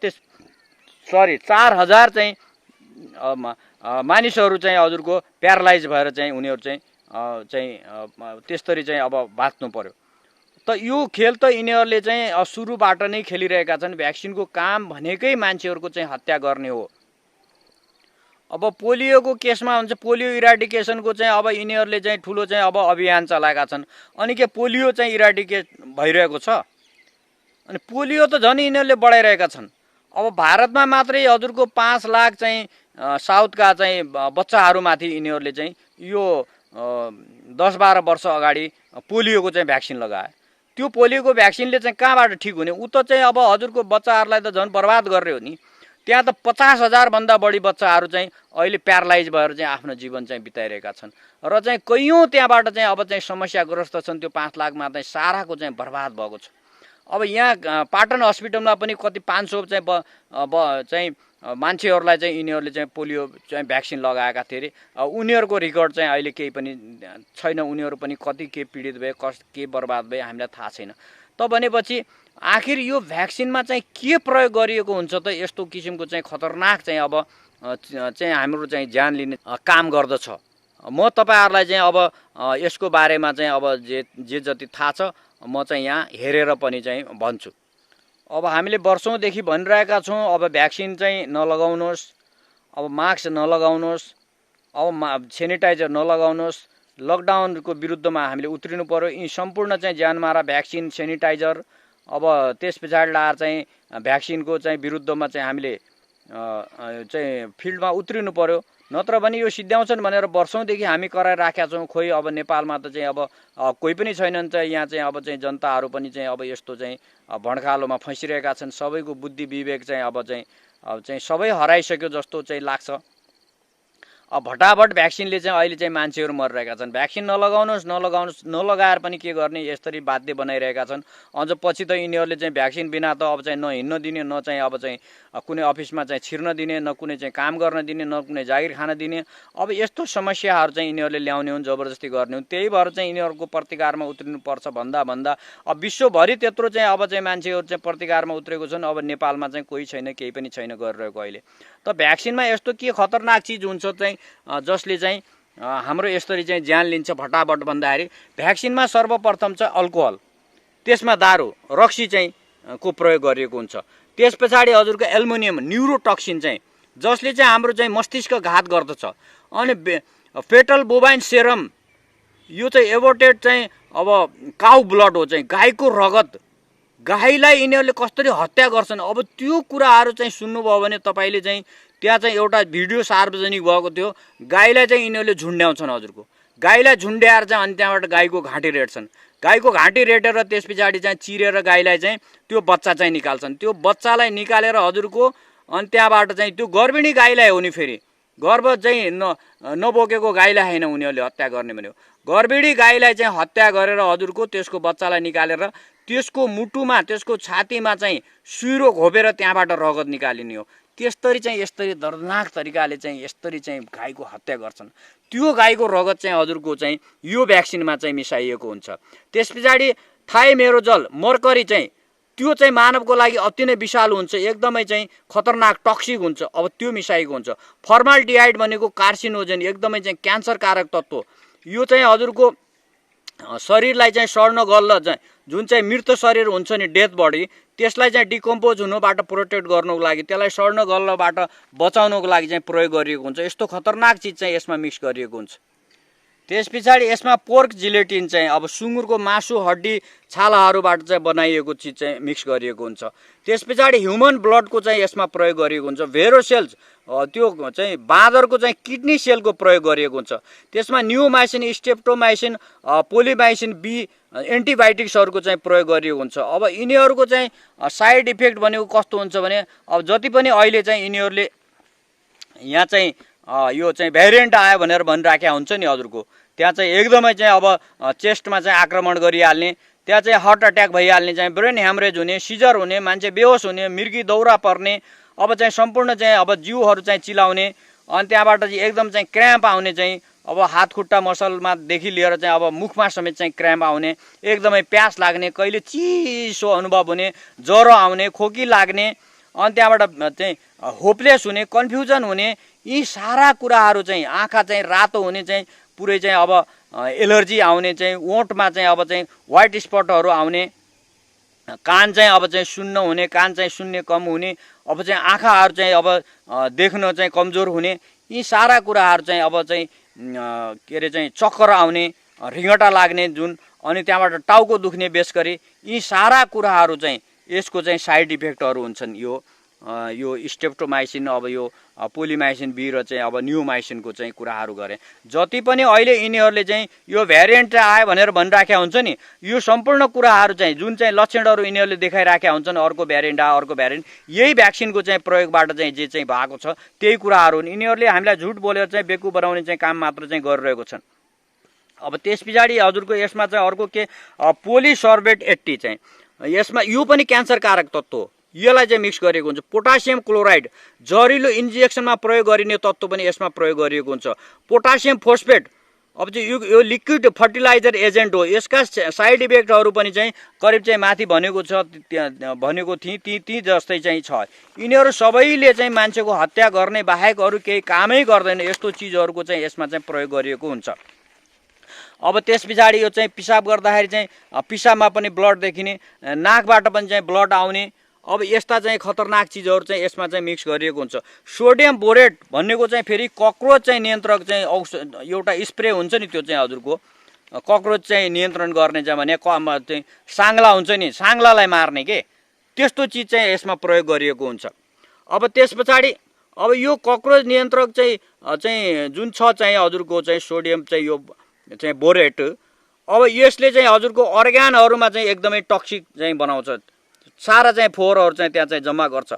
4000 चाहिँ मानिसहरू चाहिँ हजुरको प्यारालाइज भएर चाहिँ उनीहरू चाहिँ त्यसरी चाहिँ अब बाँच्नु पर्यो। त यो खेल त यिनीहरूले चाहिँ सुरुबाट नै खेलिरहेका छन्। भ्याक्सिनको काम भनेकै मान्छेहरूको चाहिँ हत्या गर्ने हो। अब पोलियोको केसमा हुन्छ, पोलियो इराडिकेसनको चाहिँ अब यिनीहरूले चाहिँ ठुलो चाहिँ अब अभियान चलाएका छन्। अनि के पोलियो चाहिँ इराडिकेट भइरहेको छ? अनि पोलियो त झन् यिनीहरूले बढाइरहेका छन्। अब भारतमा मात्रै हजुरको 5 लाख चाहिँ साउथका चाहिँ बच्चाहरूमाथि यिनीहरूले चाहिँ यो 10-12 वर्ष अगाडि पोलियोको चाहिँ भ्याक्सिन लगाए। त्यो पोलियोको भ्याक्सिनले चाहिँ कहाँबाट ठिक हुने? उ त चाहिँ अब हजुरको बच्चाहरूलाई त झन् बर्बाद गरेर हो नि। त्यहाँ त 50,000 भन्दा बढी बच्चाहरू चाहिँ अहिले प्यारालाइज भएर चाहिँ आफ्नो जीवन चाहिँ बिताइरहेका छन्, र चाहिँ कैयौँ त्यहाँबाट चाहिँ अब चाहिँ समस्याग्रस्त छन्। त्यो 5 लाखमा चाहिँ साराको चाहिँ बर्बाद भएको छ। अब यहाँ पाटन हस्पिटलमा पनि कति 500 चाहिँ मान्छेहरूलाई चाहिँ यिनीहरूले चाहिँ पोलियो चाहिँ भ्याक्सिन लगाएका थिए अरे। उनीहरूको रिकर्ड चाहिँ अहिले केही पनि छैन। उनीहरू पनि कति के पीडित भए, के बर्बाद भए हामीलाई थाहा छैन। त भनेपछि आखिर यो भ्याक्सिनमा चाहिँ के प्रयोग गरिएको हुन्छ त यस्तो किसिमको चाहिँ खतरनाक चाहिँ अब चाहिँ हाम्रो चाहिँ ज्यान लिने काम गर्दछ? म तपाईँहरूलाई चाहिँ अब यसको बारेमा चाहिँ अब जे जति थाहा छ म चाहिँ यहाँ हेरेर पनि चाहिँ भन्छु। अब हामीले वर्षौँदेखि भनिरहेका छौँ अब भ्याक्सिन चाहिँ नलगाउनुहोस्, अब मास्क नलगाउनुहोस्, अब सेनिटाइजर नलगाउनुहोस्, लकडाउनको विरुद्धमा हामीले उत्रिनु पर्यो। यी सम्पूर्ण चाहिँ ज्यानमारा भ्याक्सिन, सेनिटाइजर, अब त्यस पछाडि लाएर चाहिँ भ्याक्सिनको चाहिँ विरुद्धमा चाहिँ हामीले चाहिँ फिल्डमा उत्रिनु पर्यो। नत्र भने यो सिद्ध्याउँछन् भनेर वर्षौँदेखि हामी कराइराखेका छौँ। खोइ अब नेपालमा त चाहिँ अब कोही पनि छैनन् चाहिँ यहाँ चाहिँ अब चाहिँ जनताहरू पनि चाहिँ अब यस्तो चाहिँ भड्कालोमा फँसिरहेका छन्। सबैको बुद्धि विवेक चाहिँ अब चाहिँ सबै हराइसक्यो जस्तो चाहिँ लाग्छ। अब भटाभट भ्याक्सिनले चाहिँ अहिले चाहिँ मान्छेहरू मरिरहेका छन्। भ्याक्सिन नलगाउनुहोस् नलगाएर पनि के गर्ने यसरी बाध्य बनाइरहेका छन्। अझ पछि त यिनीहरूले चाहिँ भ्याक्सिन बिना त अब चाहिँ न हिँड्न दिने, न चाहिँ अब चाहिँ कुनै अफिसमा चाहिँ छिर्न दिने, न कुनै चाहिँ काम गर्न दिने, न कुनै जागिर खान दिने। अब यस्तो समस्याहरू चाहिँ यिनीहरूले ल्याउने हुन्, जबरजस्ती गर्ने हुन्। त्यही भएर चाहिँ यिनीहरूको प्रतिकारमा उत्रिनुपर्छ भन्दा अब विश्वभरि त्यत्रो चाहिँ अब चाहिँ मान्छेहरू चाहिँ प्रतिकारमा उत्रेको छन्। अब नेपालमा चाहिँ कोही छैन, केही पनि छैन गरिरहेको अहिले। त भ्याक्सिनमा यस्तो के खतरनाक चिज हुन्छ चाहिँ जसले चाहिँ हाम्रो यसरी चाहिँ ज्यान लिन्छ भटाभट भन्दाखेरि? भ्याक्सिनमा सर्वप्रथम चाहिँ अल्कोहल, त्यसमा दारू, रक्सी चाहिँ को प्रयोग गरिएको हुन्छ। त्यस पछाडि हजुरको एल्युमिनियम न्युरोटक्सिन चाहिँ जसले चाहिँ हाम्रो चाहिँ मस्तिष्क घात गर्दछ। अनि फेटल बोभाइन सेरम, यो चाहिँ एबोर्टेड चाहिँ अब काउ ब्लड हो, चाहिँ गाईको रगत, गाईलाई यिनीहरूले कसरी हत्या गर्छन्। अब त्यो कुराहरू चाहिँ सुन्नुभयो भने तपाईँले चाहिँ त्यहाँ चाहिँ एउटा भिडियो सार्वजनिक भएको थियो। गाईलाई चाहिँ यिनीहरूले झुन्ड्याउँछन् हजुरको, गाईलाई झुन्ड्याएर चाहिँ अनि त्यहाँबाट गाईको घाँटी रेट्छन्। गाईको घाँटी रेटेर त्यस पछाडि चाहिँ चिरेर गाईलाई चाहिँ त्यो बच्चा चाहिँ निकाल्छन्। त्यो बच्चालाई निकालेर हजुरको अनि त्यहाँबाट चाहिँ त्यो गर्भिणी गाईलाई हो नि, फेरि गर्भ चाहिँ नबोकेको गाईलाई होइन उनीहरूले हत्या गर्ने भन्यो। गर्भिणी गाईलाई चाहिँ हत्या गरेर हजुरको त्यसको बच्चालाई निकालेर त्यसको मुटुमा त्यसको छातीमा चाहिँ सुइरो घोपेर त्यहाँबाट रगत निकालिने हो। त्यसरी चाहिँ यसरी दर्दनाक तरिकाले चाहिँ यसरी चाहिँ गाईको हत्या गर्छन्। त्यो गाईको रगत चाहिँ हजुरको चाहिँ यो भ्याक्सिनमा चाहिँ मिसाइएको हुन्छ। त्यस पछाडि थाइमेरोजल मर्करी चाहिँ त्यो चाहिँ मानवको लागि अति नै विषालु हुन्छ, एकदमै चाहिँ खतरनाक टक्सिक हुन्छ। अब त्यो मिसाइएको हुन्छ। फर्माल्डिहाइड भनेको कार्सिनोजेन, एकदमै चाहिँ क्यान्सरकारक तत्त्व। यो चाहिँ हजुरको शरीरलाई चाहिँ सड्न गल्ल चाहिँ जुन चाहिँ मृत शरीर हुन्छ नि, डेथ बडी, त्यसलाई चाहिँ डिकम्पोज हुनुबाट प्रोटेक्ट गर्नुको लागि, त्यसलाई सड्न गल्लबाट बचाउनुको लागि चाहिँ प्रयोग गरिएको हुन्छ। यस्तो खतरनाक चिज चाहिँ यसमा मिक्स गरिएको हुन्छ। त्यस पछाडि यसमा पोर्क जिलेटिन चाहिँ अब सुँगुरको मासु हड्डी छालाहरूबाट चाहिँ बनाइएको चिज चाहिँ मिक्स गरिएको हुन्छ। त्यस पछाडि ह्युमन ब्लडको चाहिँ यसमा प्रयोग गरिएको हुन्छ। भेरोसेल्स त्यो चाहिँ बाँदरको चाहिँ किडनी सेलको प्रयोग गरिएको हुन्छ। त्यसमा न्युमाइसिन, स्टेप्टोमाइसिन, पोलिमाइसिन बी एन्टिबायोटिक्सहरूको चाहिँ प्रयोग गरिएको हुन्छ। अब यिनीहरूको चाहिँ साइड इफेक्ट भनेको कस्तो हुन्छ भने अब जति पनि अहिले चाहिँ यिनीहरूले यहाँ चाहिँ यो चाहिँ भेरिएन्ट आयो भनेर भनिराखेका हुन्छ नि हजुरको, त्यहाँ चाहिँ एकदमै चाहिँ अब चेस्टमा चाहिँ आक्रमण गरिहाल्ने, त्यहाँ चाहिँ हार्ट अट्याक भइहाल्ने, चाहिँ ब्रेन ह्यामरेज हुने, सिजर हुने, मान्छे बेहोस हुने, मिर्गी दौरा पर्ने, अब चाहिँ सम्पूर्ण चाहिँ अब जिउहरू चाहिँ चिलाउने, अनि त्यहाँबाट चाहिँ एकदम चाहिँ क्र्याम्प आउने, चाहिँ अब हात खुट्टा मसलमादेखि लिएर चाहिँ अब मुखमा समेत चाहिँ क्र्याम्प आउने, एकदमै प्यास लाग्ने, कहिले चिसो अनुभव हुने, ज्वरो आउने, खोकी लाग्ने, अनि त्यहाँबाट चाहिँ होपलेस हुने, कन्फ्युजन हुने, यी सारा कुराहरू चाहिँ आँखा चाहिँ रातो हुने, चाहिँ पुरै चाहिँ अब एलर्जी आउने, चाहिँ ओठमा चाहिँ अब चाहिँ व्हाइट स्पटहरू आउने, कान चाहिँ अब चाहिँ सुन्न हुने, कान चाहिँ सुन्ने कम हुने, अब चाहिँ आँखाहरू चाहिँ अब देख्न चाहिँ कमजोर हुने, यी सारा कुराहरू चाहिँ अब चाहिँ के अरे चाहिँ चक्कर आउने, रिङ्गटा लाग्ने जुन, अनि त्यहाँबाट टाउको दुख्ने बेस गरी, यी सारा कुराहरू चाहिँ यसको चाहिँ साइड इफेक्टहरू हुन्छन्। यो स्टेप्टोमाइसिन, अब यो पोलिमाइसिन बी र चाहिँ अब न्युमाइसिनको चाहिँ कुराहरू गरे। जति पनि अहिले यिनीहरूले चाहिँ यो भेरिएन्ट आयो भनेर भनिराखेका हुन्छ नि, यो सम्पूर्ण कुराहरू चाहिँ जुन चाहिँ लक्षणहरू यिनीहरूले देखाइराखेका हुन्छन्, अर्को भेरिएन्ट आयो, अर्को भेरिएन्ट, यही भ्याक्सिनको चाहिँ प्रयोगबाट चाहिँ जे चाहिँ भएको छ त्यही कुराहरू हुन्। यिनीहरूले हामीलाई झुट बोलेर चाहिँ बेकु बनाउने चाहिँ काम मात्र चाहिँ गरिरहेको छन्। अब त्यस पछाडि हजुरको यसमा चाहिँ अर्को के पोलिसर्बेट 80 चाहिँ यसमा यो पनि क्यान्सरकारक तत्त्व हो, यसलाई चाहिँ मिक्स गरिएको हुन्छ। पोटासियम क्लोराइड जहरिलो इन्जेक्सनमा प्रयोग गरिने तत्त्व पनि यसमा प्रयोग गरिएको हुन्छ। पोटासियम फोस्फेट अब चाहिँ यो लिक्विड फर्टिलाइजर एजेन्ट हो, यसका साइड इफेक्टहरू पनि चाहिँ करिब चाहिँ माथि भनेको छ, भनेको थिएँ ती जस्तै चाहिँ छ। यिनीहरू सबैले चाहिँ मान्छेको हत्या गर्ने बाहेक अरू केही कामै गर्दैन, यस्तो चिजहरूको चाहिँ यसमा चाहिँ प्रयोग गरिएको हुन्छ। अब त्यस पछाडि यो चाहिँ पिसाब गर्दाखेरि चाहिँ पिसाबमा पनि ब्लड देखिने, नाकबाट पनि चाहिँ ब्लड आउने, अब यस्ता चाहिँ खतरनाक चिजहरू चाहिँ यसमा चाहिँ मिक्स गरिएको हुन्छ। सोडियम बोरेट भनेको चाहिँ फेरि कक्रोच चाहिँ नियन्त्रक चाहिँ औषध एउटा स्प्रे हुन्छ नि, त्यो चाहिँ हजुरको कक्रोच चाहिँ नियन्त्रण गर्ने चाहिँ भने चाहिँ साङ्ला हुन्छ नि, साङ्लालाई मार्ने के, त्यस्तो चिज चाहिँ यसमा प्रयोग गरिएको हुन्छ। अब त्यस पछाडि अब यो कक्रोच नियन्त्रक चाहिँ जुन छ चाहिँ हजुरको चाहिँ सोडियम चाहिँ यो चाहिँ बोरेट, अब यसले चाहिँ हजुरको अर्ग्यानहरूमा चाहिँ एकदमै टक्सिक चाहिँ बनाउँछ, सारा चाहिँ फोहोरहरू चाहिँ त्यहाँ चाहिँ जम्मा गर्छ,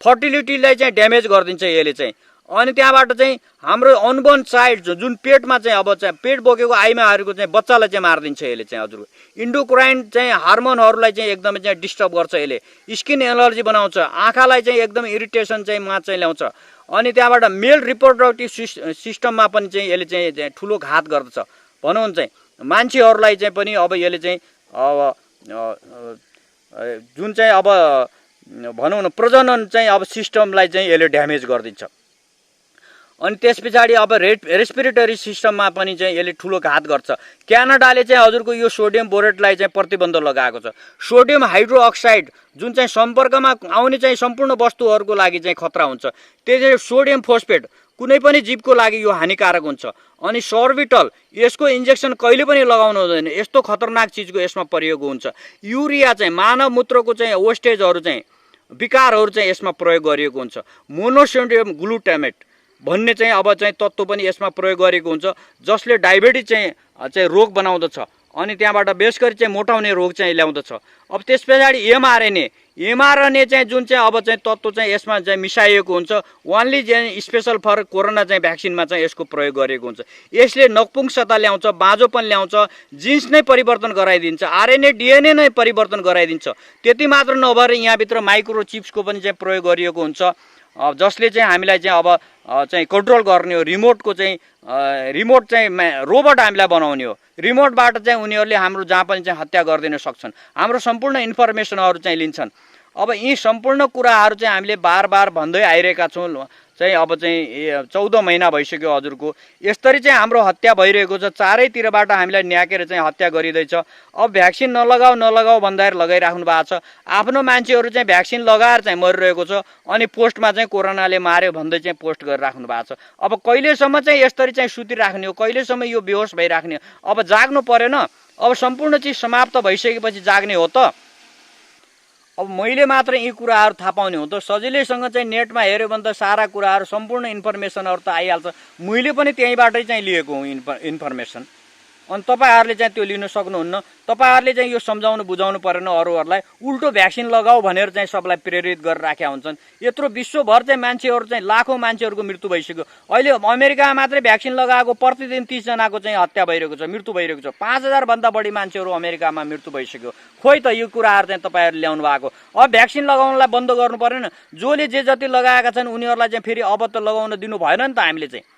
फर्टिलिटीलाई चाहिँ ड्यामेज गरिदिन्छ यसले चाहिँ। अनि त्यहाँबाट चाहिँ हाम्रो अनबोर्न चाइल्ड जुन पेटमा चाहिँ अब चाहिँ पेट बोकेको आइमाहरूको चाहिँ बच्चालाई चाहिँ मारिदिन्छ यसले चाहिँ हजुरको। इन्डोक्राइन चाहिँ हार्मोनहरूलाई चाहिँ एकदमै चाहिँ डिस्टर्ब गर्छ यसले, स्किन एलर्जी बनाउँछ, आँखालाई चाहिँ एकदम इरिटेसन चाहिँ मा चाहिँ ल्याउँछ। अनि त्यहाँबाट मेल रिप्रोडक्टिभ सिस्टममा पनि चाहिँ यसले चाहिँ ठुलो घात गर्दछ भनौँ चाहिँ मान्छेहरूलाई चाहिँ पनि। अब यसले चाहिँ अब जुन चाहिँ अब भनौँ न प्रजनन चाहिँ अब सिस्टमलाई चाहिँ यसले ड्यामेज गरिदिन्छ। अनि त्यस पछाडि अब रेस्पिरेटरी सिस्टममा पनि चाहिँ यसले ठुलो घात गर्छ। क्यानाडाले चाहिँ हजुरको यो सोडियम बोरेटलाई चाहिँ प्रतिबन्ध लगाएको छ। सोडियम हाइड्रोअक्साइड जुन चाहिँ सम्पर्कमा आउने चाहिँ सम्पूर्ण वस्तुहरूको लागि चाहिँ खतरा हुन्छ। त्यसैले सोडियम फोस्फेट कुनै पनि जीवको लागि यो हानिकारक हुन्छ। अनि सर्बिटल यसको इन्जेक्सन कहिले पनि लगाउनु हुँदैन, यस्तो खतरनाक चिजको यसमा प्रयोग हुन्छ। युरिया चाहिँ मानव मूत्रको चाहिँ वेस्टेजहरू चाहिँ विकारहरू चाहिँ यसमा प्रयोग गरिएको हुन्छ। मोनोसोडियम ग्लुटामेट भन्ने चाहिँ अब चाहिँ तत्त्व पनि यसमा प्रयोग गरेको हुन्छ, जसले डायबिटिज चाहिँ रोग बनाउँदछ। अनि त्यहाँबाट बेस गरी चाहिँ मोटाउने रोग चाहिँ ल्याउँदछ। अब त्यस पछाडि एमआरएनए चाहिँ जुन चाहिँ अब चाहिँ तत्त्व चाहिँ यसमा चाहिँ मिसाइएको हुन्छ, ओन्ली चाहिँ स्पेसल फर कोरोना चाहिँ भ्याक्सिनमा चाहिँ यसको प्रयोग गरेको हुन्छ। यसले नपुंसकता ल्याउँछ, बाँझोपन ल्याउँछ, जिन्स नै परिवर्तन गराइदिन्छ, आरएनए डिएनए नै परिवर्तन गराइदिन्छ। त्यति मात्र नभएर यहाँभित्र माइक्रोचिप्सको पनि चाहिँ प्रयोग गरिएको हुन्छ, जसले चाहिँ हामीलाई चाहिँ अब चाहिँ कन्ट्रोल गर्ने हो। रिमोट चाहिँ रोबोट हामीलाई बनाउने हो। रिमोटबाट चाहिँ उनीहरूले हाम्रो जहाँ पनि चाहिँ हत्या गरिदिन सक्छन्, हाम्रो सम्पूर्ण इन्फर्मेसनहरू चाहिँ लिन्छन्। अब यी सम्पूर्ण कुराहरू चाहिँ हामीले बार बार भन्दै आइरहेका छौँ चाहिँ अब चाहिँ 14 महिना भइसक्यो हजुरको। यसरी चाहिँ हाम्रो हत्या भइरहेको छ, चारैतिरबाट हामीलाई न्याकेर चाहिँ हत्या गरिँदैछ। अब भ्याक्सिन नलगाऊ भन्दाखेरि लगाइराख्नु भएको छ। आफ्नो मान्छेहरू चाहिँ भ्याक्सिन लगाएर चाहिँ मरिरहेको छ, अनि पोस्टमा चाहिँ कोरोनाले मार्यो भन्दै चाहिँ पोस्ट गरिराख्नु भएको छ। अब कहिलेसम्म चाहिँ यसरी चाहिँ सुतिराख्ने हो, कहिलेसम्म यो बेहोस भइराख्ने हो? अब जाग्नु परेन। अब सम्पूर्ण चिज समाप्त भइसकेपछि जाग्ने हो त। अब मैले मात्र यी कुराहरू थाहा पाउने हो त? सजिलैसँग चाहिँ नेटमा हेऱ्यो भने त सारा कुराहरू सम्पूर्ण इन्फर्मेसनहरू त आइहाल्छ। मैले पनि त्यहीँबाटै चाहिँ लिएको हुँ इन्फर्मेसन। अनि तपाईँहरूले चाहिँ त्यो लिन सक्नुहुन्न। तपाईँहरूले चाहिँ यो सम्झाउनु बुझाउनु परेन अरूहरूलाई। उल्टो भ्याक्सिन लगाऊ भनेर चाहिँ सबलाई प्रेरित गरेर राखेका हुन्छन्। यत्रो विश्वभर चाहिँ मान्छेहरू चाहिँ लाखौँ मान्छेहरूको मृत्यु भइसक्यो। अहिले अमेरिकामा मात्रै भ्याक्सिन लगाएको प्रतिदिन 30 जनाको चाहिँ हत्या भइरहेको छ, मृत्यु भइरहेको छ। 5000 भन्दा बढी मान्छेहरू अमेरिकामा मृत्यु भइसक्यो। खोइ त यो कुराहरू चाहिँ तपाईँहरूले ल्याउनु भएको। अब भ्याक्सिन लगाउनलाई बन्द गर्नु परेन? जसले जे जति लगाएका छन् उनीहरूलाई चाहिँ फेरि अब त लगाउन दिनु भएन नि त हामीले चाहिँ।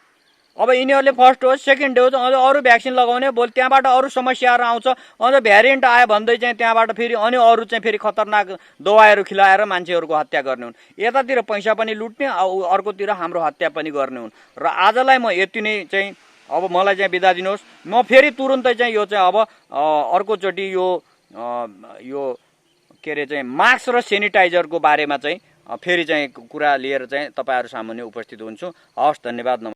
अब यिनीहरूले फर्स्ट डोज, सेकेन्ड डोज, अझ अरू भ्याक्सिन लगाउने, भोलि त्यहाँबाट अरू समस्याहरू आउँछ, अझ भ्यारिएन्ट आयो भन्दै चाहिँ त्यहाँबाट फेरि अनि अरू चाहिँ फेरि खतरनाक दबाईहरू खिलाएर मान्छेहरूको हत्या गर्ने हुन्। यतातिर पैसा पनि लुट्ने, अर्कोतिर हाम्रो हत्या पनि गर्ने हुन्। र आजलाई म यति नै चाहिँ अब मलाई चाहिँ बिदा दिनुहोस्। म फेरि तुरुन्तै चाहिँ यो चाहिँ अब अर्कोचोटि यो के अरे चाहिँ मास्क र सेनिटाइजरको बारेमा चाहिँ फेरि चाहिँ कुरा लिएर चाहिँ तपाईँहरू सामुन्ने उपस्थित हुन्छु। हवस्, धन्यवाद।